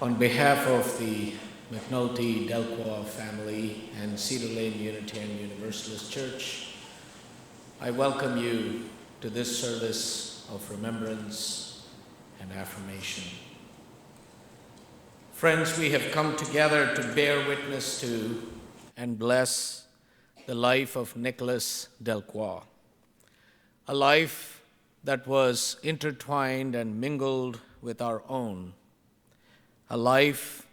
On behalf of the McNulty Delcroix family and Cedar Unitarian Universalist Church, I welcome you to this service of remembrance and affirmation. Friends, we have come together to bear witness to and bless the life of Nicholas Delcroix, a life that was intertwined and mingled with our own, a life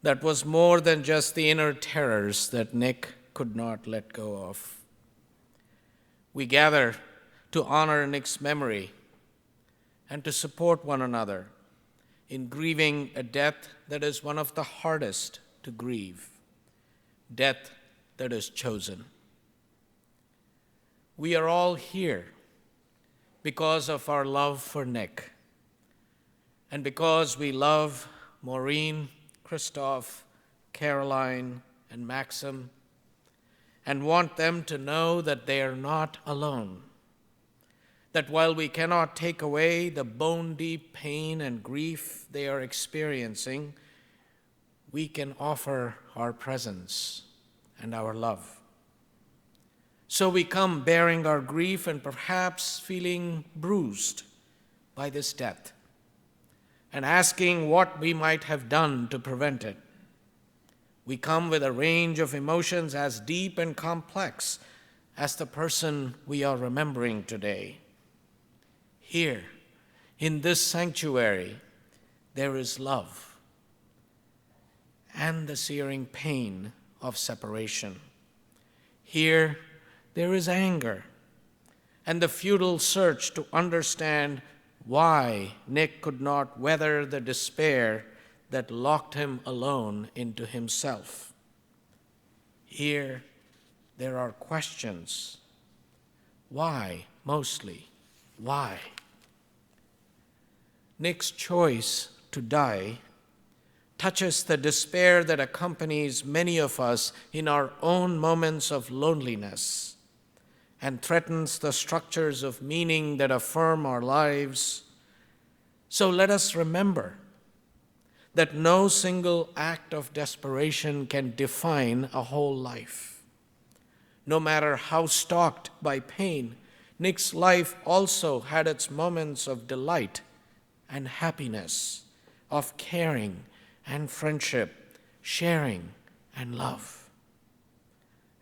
that was more than just the inner terrors that Nick could not let go of. We gather to honor Nick's memory and to support one another in grieving a death that is one of the hardest to grieve, death that is chosen. We are all here because of our love for Nick and because we love Maureen, Christoph, Caroline, and Maxim, and want them to know that they are not alone, that while we cannot take away the bone-deep pain and grief they are experiencing, we can offer our presence and our love. So we come bearing our grief and perhaps feeling bruised by this death, and asking what we might have done to prevent it. We come with a range of emotions as deep and complex as the person we are remembering today. Here, in this sanctuary, there is love and the searing pain of separation. Here, there is anger and the futile search to understand why Nick could not weather the despair that locked him alone into himself. Here, there are questions. Why, mostly? Why? Nick's choice to die touches the despair that accompanies many of us in our own moments of loneliness and threatens the structures of meaning that affirm our lives. So let us remember that no single act of desperation can define a whole life. No matter how stalked by pain, Nick's life also had its moments of delight and happiness, of caring and friendship, sharing and love.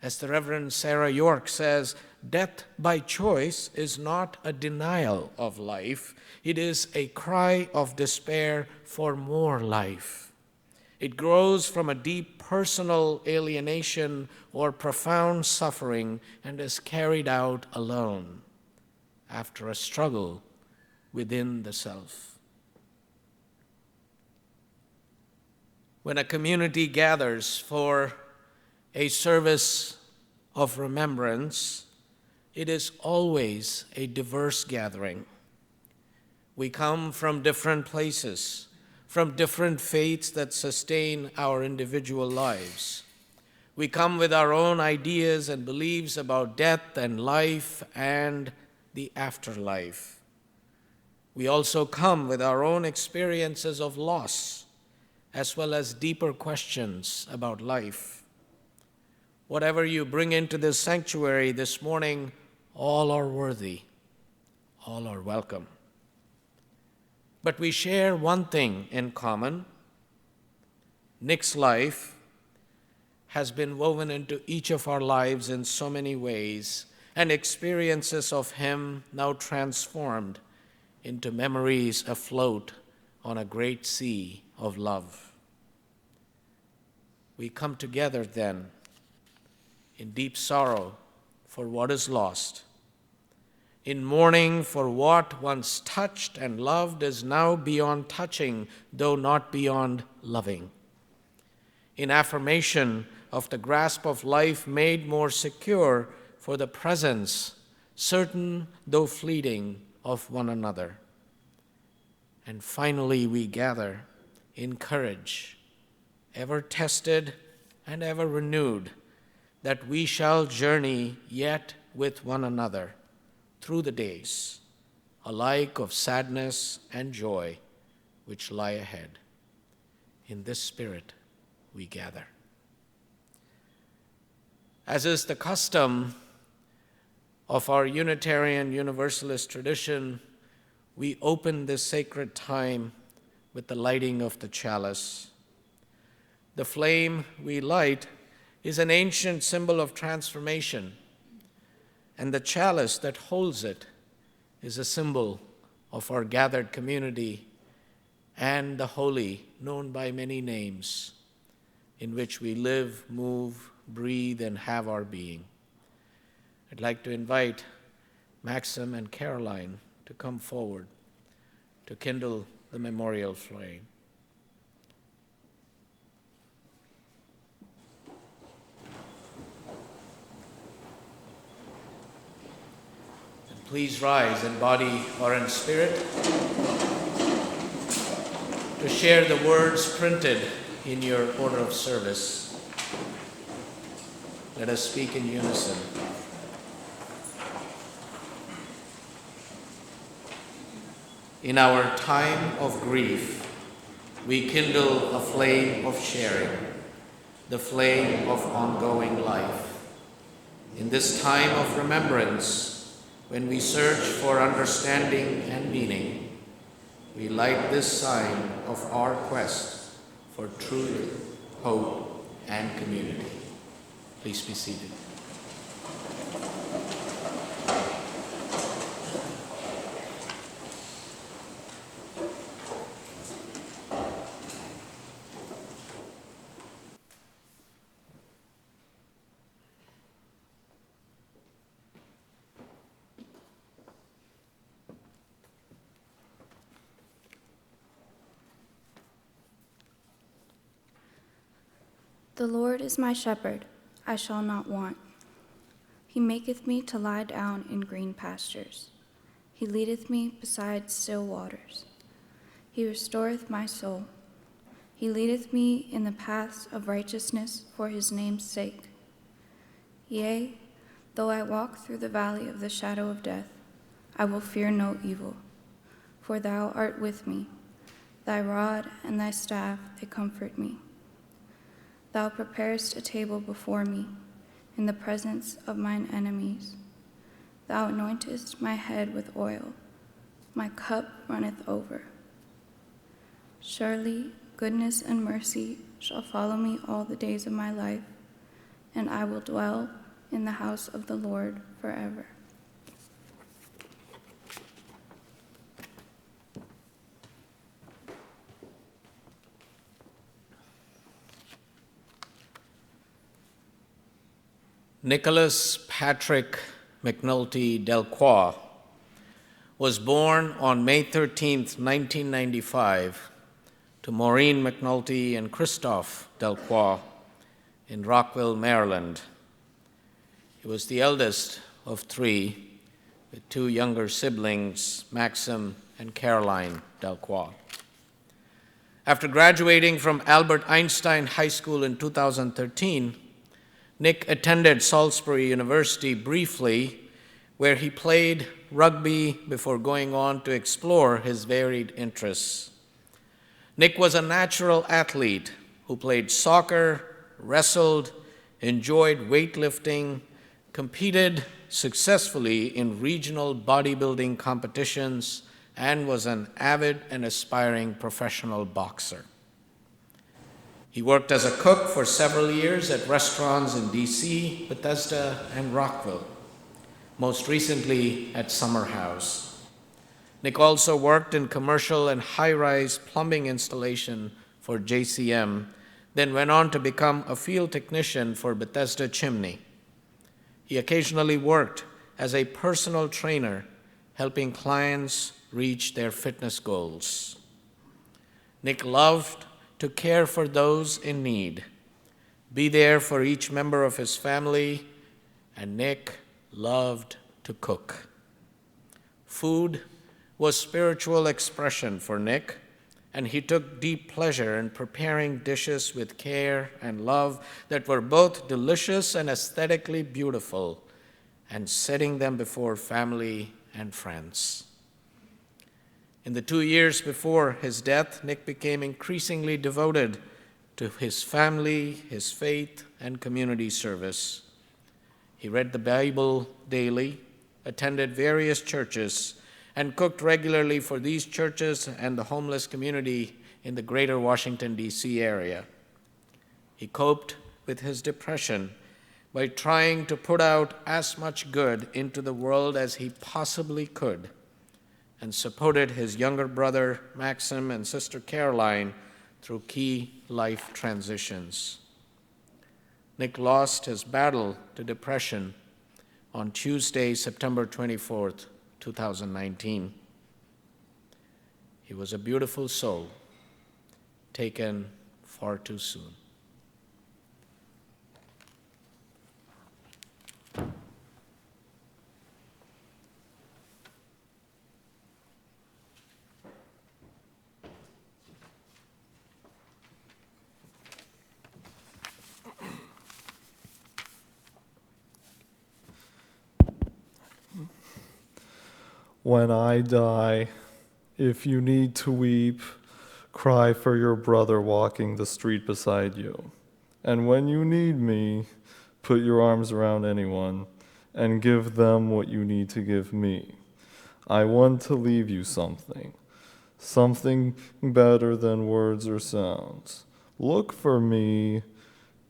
As the Reverend Sarah York says, death by choice is not a denial of life. It is a cry of despair for more life. It grows from a deep personal alienation or profound suffering and is carried out alone after a struggle within the self. When a community gathers for a service of remembrance, it is always a diverse gathering. We come from different places, from different faiths that sustain our individual lives. We come with our own ideas and beliefs about death and life and the afterlife. We also come with our own experiences of loss, as well as deeper questions about life. Whatever you bring into this sanctuary this morning, all are worthy, all are welcome. But we share one thing in common. Nick's life has been woven into each of our lives in so many ways, and experiences of him now transformed into memories afloat on a great sea of love. We come together then in deep sorrow for what is lost, in mourning for what once touched and loved is now beyond touching, though not beyond loving, in affirmation of the grasp of life made more secure for the presence, certain though fleeting, of one another. And finally we gather in courage, ever tested and ever renewed, that we shall journey yet with one another through the days, alike of sadness and joy, which lie ahead. in this spirit we gather. As is the custom of our Unitarian Universalist tradition, we open this sacred time with the lighting of the chalice. The flame we light is an ancient symbol of transformation, and the chalice that holds it is a symbol of our gathered community and the holy, known by many names, in which we live, move, breathe, and have our being. I'd like to invite Maxim and Caroline to come forward to kindle the memorial flame. And please rise in body or in spirit to share the words printed in your order of service. Let us speak in unison. In our time of grief, we kindle a flame of sharing, the flame of ongoing life. In this time of remembrance, when we search for understanding and meaning, we light this sign of our quest for truth, hope, and community. Please be seated. The Lord is my shepherd, I shall not want. He maketh me to lie down in green pastures. He leadeth me beside still waters. He restoreth my soul. He leadeth me in the paths of righteousness for his name's sake. Yea, though I walk through the valley of the shadow of death, I will fear no evil, for thou art with me. Thy rod and thy staff, they comfort me. Thou preparest a table before me in the presence of mine enemies. Thou anointest my head with oil. My cup runneth over. Surely goodness and mercy shall follow me all the days of my life, and I will dwell in the house of the Lord forever. Nicholas Patrick McNulty Delcroix was born on May 13, 1995, to Maureen McNulty and Christophe Delcroix in Rockville, Maryland. He was the eldest of three, with two younger siblings, Maxim and Caroline Delcroix. After graduating from Albert Einstein High School in 2013, Nick attended Salisbury University briefly, where he played rugby before going on to explore his varied interests. Nick was a natural athlete who played soccer, wrestled, enjoyed weightlifting, competed successfully in regional bodybuilding competitions, and was an avid and aspiring professional boxer. He worked as a cook for several years at restaurants in DC, Bethesda, and Rockville, most recently at Summer House. Nick also worked in commercial and high-rise plumbing installation for JCM, then went on to become a field technician for Bethesda Chimney. He occasionally worked as a personal trainer, helping clients reach their fitness goals. Nick loved to care for those in need, be there for each member of his family, and Nick loved to cook. Food was spiritual expression for Nick, and he took deep pleasure in preparing dishes with care and love that were both delicious and aesthetically beautiful, and setting them before family and friends. In the 2 years before his death, Nick became increasingly devoted to his family, his faith, and community service. He read the Bible daily, attended various churches, and cooked regularly for these churches and the homeless community in the greater Washington, D.C. area. He coped with his depression by trying to put out as much good into the world as he possibly could, and supported his younger brother Maxim and sister Caroline through key life transitions. Nick lost his battle to depression on Tuesday, September 24th, 2019. He was a beautiful soul, taken far too soon. When I die, if you need to weep, cry for your brother walking the street beside you. And when you need me, put your arms around anyone and give them what you need to give me. I want to leave you something better than words or sounds. Look for me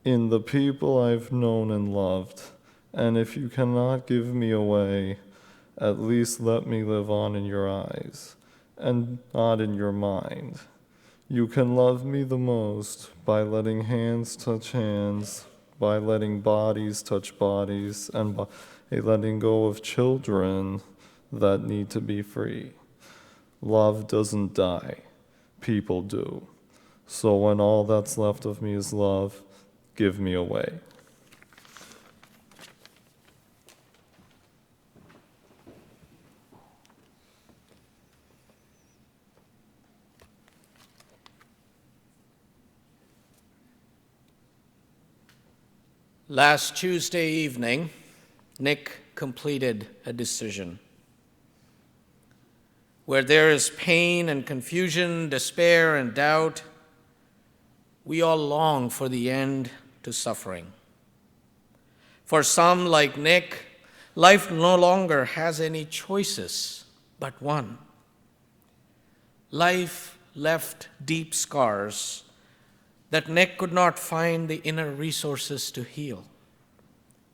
in the people I've known and loved, and if you cannot give me away, at least let me live on in your eyes, and not in your mind. You can love me the most by letting hands touch hands, by letting bodies touch bodies, and by letting go of children that need to be free. Love doesn't die, people do. So when all that's left of me is love, give me away. Last Tuesday evening, Nick completed a decision. Where there is pain and confusion, despair and doubt, we all long for the end to suffering. For some, like Nick, life no longer has any choices but one. Life left deep scars that Nick could not find the inner resources to heal.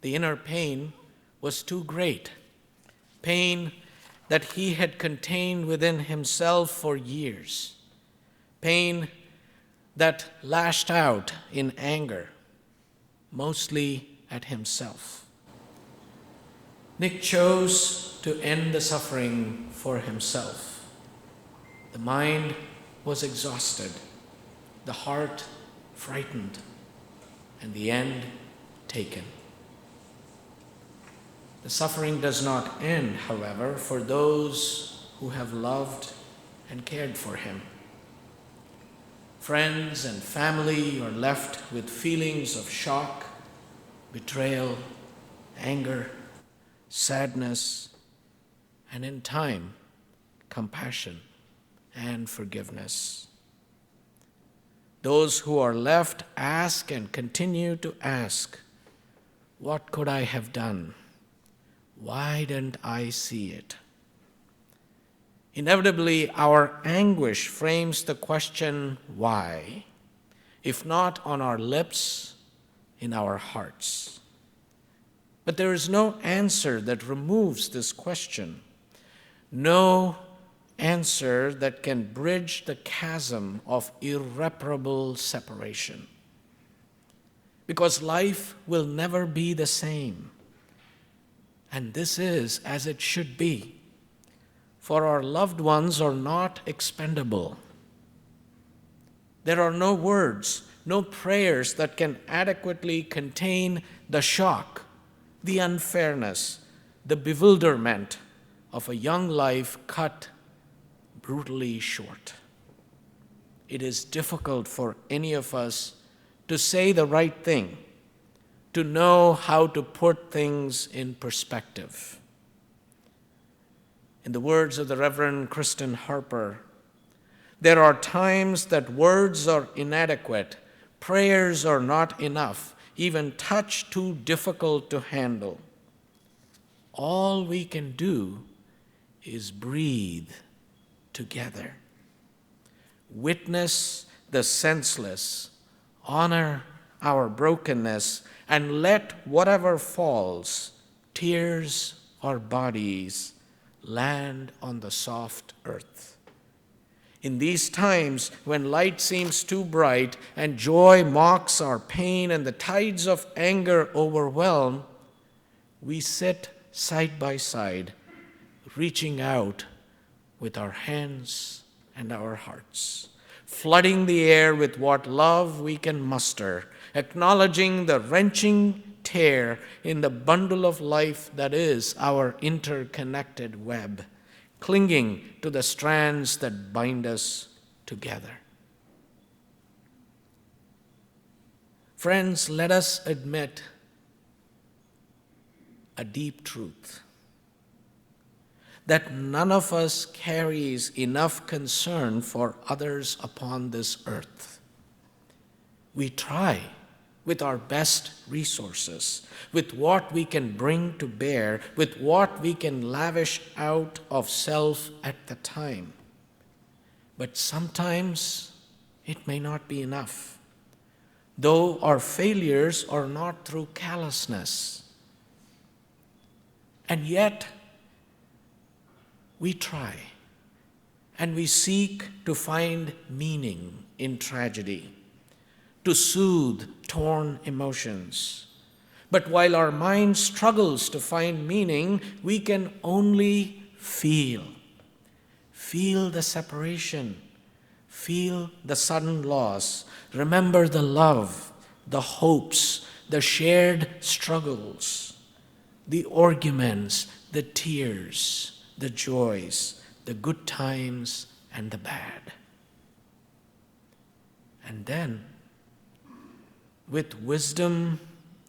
The inner pain was too great, pain that he had contained within himself for years, pain that lashed out in anger, mostly at himself. Nick chose to end the suffering for himself. The mind was exhausted, the heart frightened, and the end taken. The suffering does not end, however, for those who have loved and cared for him. Friends and family are left with feelings of shock, betrayal, anger, sadness, and in time, compassion and forgiveness. Those who are left ask and continue to ask, what could I have done? Why didn't I see it? Inevitably, our anguish frames the question, why, if not on our lips, in our hearts. But there is no answer that removes this question, no answer that can bridge the chasm of irreparable separation. Because life will never be the same. And this is as it should be. For our loved ones are not expendable. There are no words, no prayers that can adequately contain the shock, the unfairness, the bewilderment of a young life cut brutally short. It is difficult for any of us to say the right thing, to know how to put things in perspective. In the words of the Reverend Kristen Harper, there are times that words are inadequate, prayers are not enough, even touch too difficult to handle. All we can do is breathe together. Witness the senseless, honor our brokenness, and let whatever falls, tears or bodies, land on the soft earth. In these times when light seems too bright and joy mocks our pain and the tides of anger overwhelm, we sit side by side, reaching out with our hands and our hearts, flooding the air with what love we can muster, acknowledging the wrenching tear in the bundle of life that is our interconnected web, clinging to the strands that bind us together. Friends, let us admit a deep truth, that none of us carries enough concern for others upon this earth. We try with our best resources, with what we can bring to bear, with what we can lavish out of self at the time. But sometimes it may not be enough, though our failures are not through callousness. And yet, we try, and we seek to find meaning in tragedy, to soothe torn emotions. But while our mind struggles to find meaning, we can only feel the separation, feel the sudden loss, remember the love, the hopes, the shared struggles, the arguments, the tears, the joys, the good times and the bad. And then, with wisdom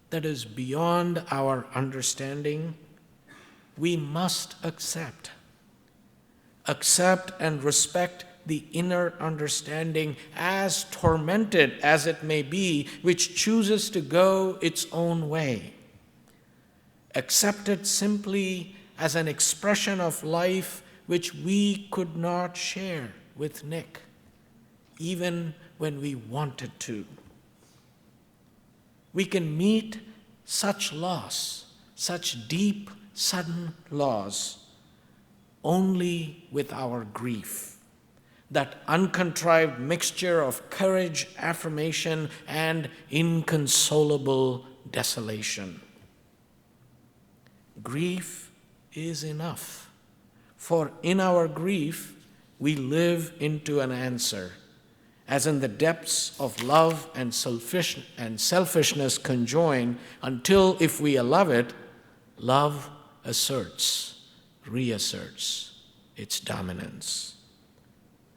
that is beyond our understanding, we must accept and respect the inner understanding, as tormented as it may be, which chooses to go its own way. Accept it simply as an expression of life which we could not share with Nick, even when we wanted to. We can meet such loss, such deep, sudden loss, only with our grief, that uncontrived mixture of courage, affirmation, and inconsolable desolation. Grief is enough, for in our grief we live into an answer, as in the depths of love and selfishness conjoin, until if we allow it, love reasserts its dominance.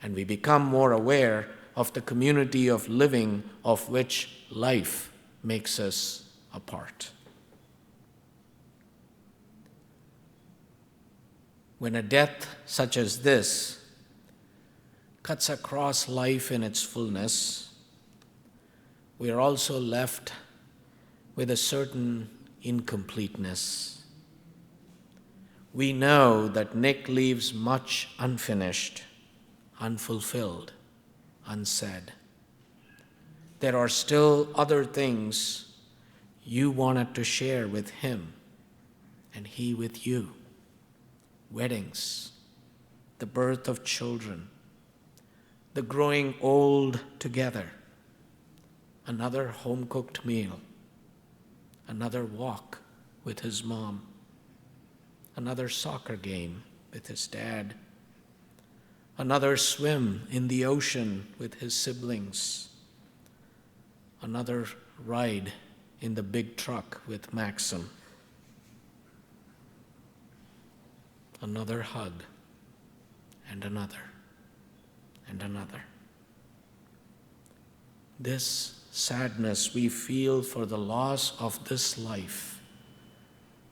And we become more aware of the community of living of which life makes us a part. When a death such as this cuts across life in its fullness, we are also left with a certain incompleteness. We know that Nick leaves much unfinished, unfulfilled, unsaid. There are still other things you wanted to share with him and he with you. Weddings, the birth of children, the growing old together, another home-cooked meal, another walk with his mom, another soccer game with his dad, another swim in the ocean with his siblings, another ride in the big truck with Maxim, another hug, and another, and another. This sadness we feel for the loss of this life,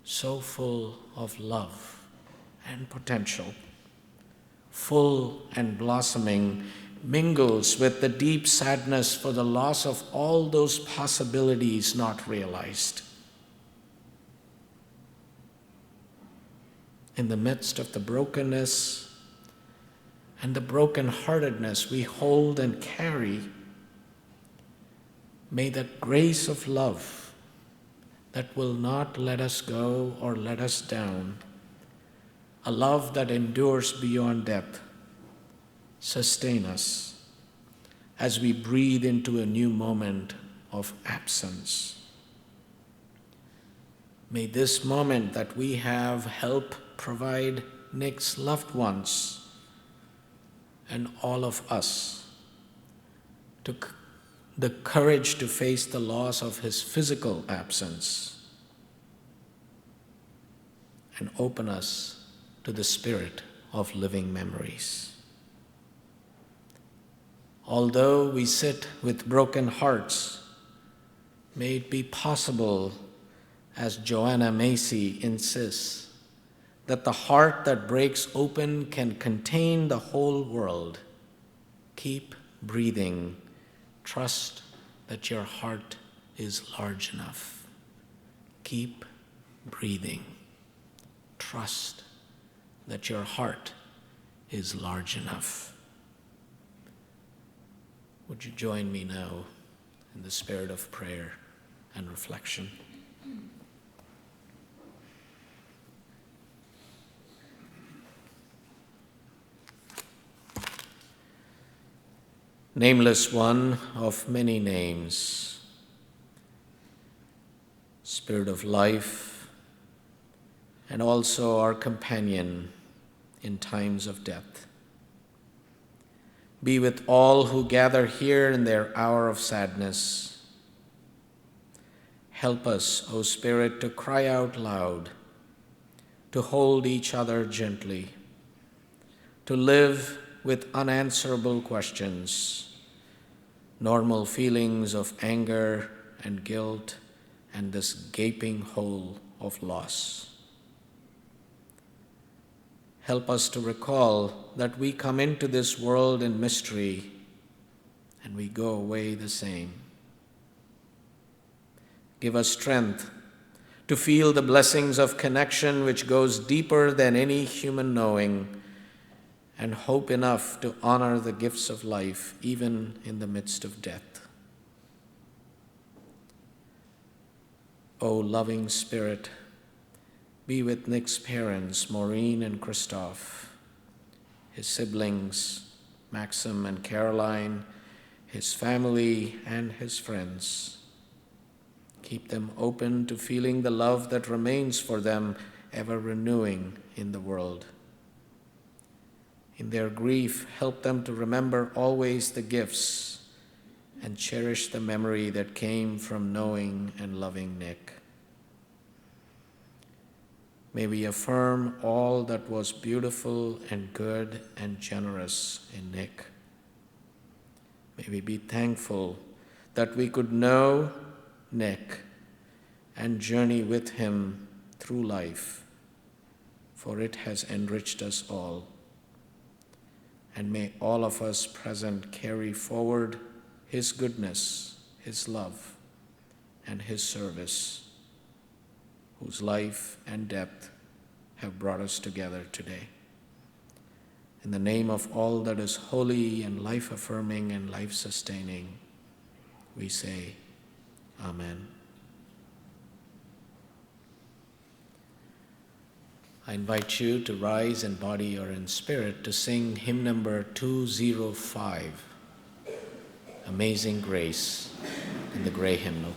so full of love and potential, full and blossoming, mingles with the deep sadness for the loss of all those possibilities not realized. In the midst of the brokenness and the brokenheartedness we hold and carry, may the grace of love that will not let us go or let us down, a love that endures beyond death, sustain us as we breathe into a new moment of absence. May this moment that we have help provide Nick's loved ones and all of us to the courage to face the loss of his physical absence and open us to the spirit of living memories. Although we sit with broken hearts, may it be possible, as Joanna Macy insists, that the heart that breaks open can contain the whole world. Keep breathing. Trust that your heart is large enough. Keep breathing. Trust that your heart is large enough. Would you join me now in the spirit of prayer and reflection? Nameless one of many names, Spirit of life, and also our companion in times of death. Be with all who gather here in their hour of sadness. Help us, O Spirit, to cry out loud, to hold each other gently, to live with unanswerable questions, normal feelings of anger and guilt, and this gaping hole of loss. Help us to recall that we come into this world in mystery and we go away the same. Give us strength to feel the blessings of connection which goes deeper than any human knowing, and hope enough to honor the gifts of life even in the midst of death. O loving Spirit, be with Nick's parents, Maureen and Christoph, his siblings, Maxim and Caroline, his family and his friends. Keep them open to feeling the love that remains for them, ever renewing in the world. In their grief, help them to remember always the gifts and cherish the memory that came from knowing and loving Nick. May we affirm all that was beautiful and good and generous in Nick. May we be thankful that we could know Nick and journey with him through life, for it has enriched us all. And may all of us present carry forward his goodness, his love, and his service, whose life and depth have brought us together today. In the name of all that is holy and life-affirming and life-sustaining, we say, Amen. I invite you to rise in body or in spirit to sing hymn number 205, Amazing Grace, in the gray hymnal.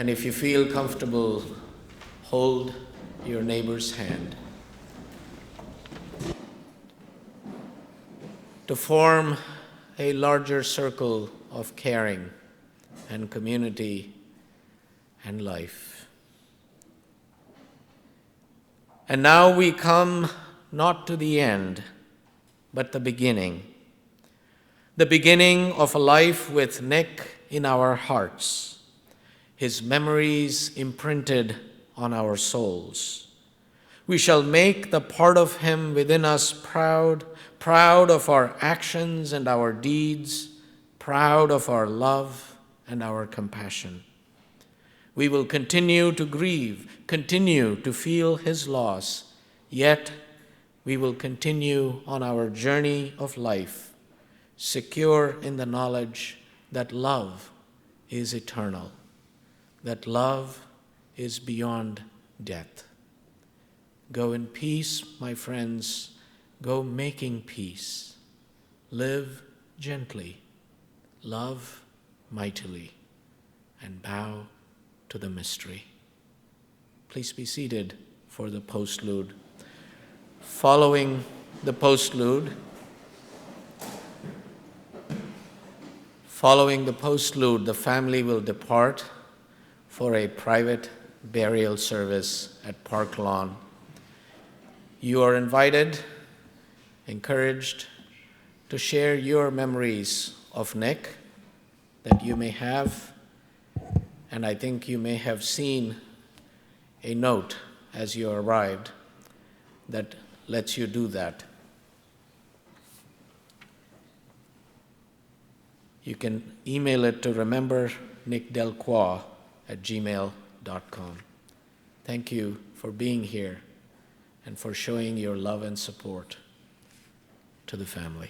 And if you feel comfortable, hold your neighbor's hand. To form a larger circle of caring and community and life. And now we come not to the end, but the beginning of a life with Nick in our hearts, his memories imprinted on our souls. We shall make the part of him within us proud of our actions and our deeds, proud of our love and our compassion. We will continue to grieve, continue to feel his loss, yet we will continue on our journey of life, secure in the knowledge that love is eternal, that love is beyond death. Go in peace, my friends. Go making peace. Live gently, love mightily, and bow to the mystery. Please be seated for the postlude. Following the postlude, the family will depart for a private burial service at Park Lawn. You are invited, encouraged to share your memories of Nick that you may have, and I think you may have seen a note as you arrived that lets you do that. You can email it to remembernickdelcroix@gmail.com. Thank you for being here and for showing your love and support to the family.